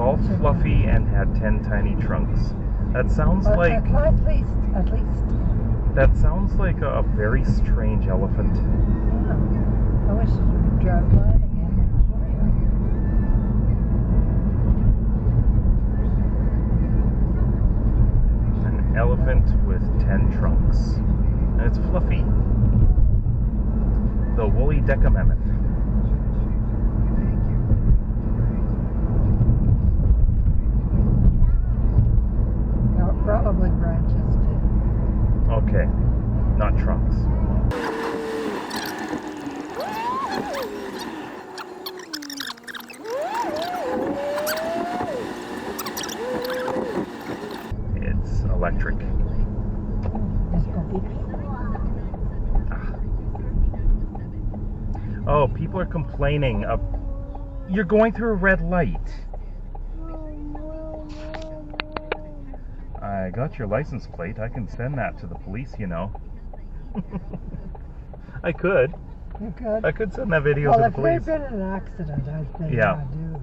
all fluffy and had 10 tiny trunks. That sounds like... At least. That sounds like a very strange elephant. Yeah. I wish you could drive by it again. An elephant with 10 trunks. And it's fluffy. The woolly decamammoth. No, probably branches too. Okay, not trunks. It's electric. Just go beep. Oh, people are complaining of... You're going through a red light. I got your license plate. I can send that to the police, you know. I could. You could. I could send that video to the police. Well, if there'd been an accident, I'd think, Yeah. I do.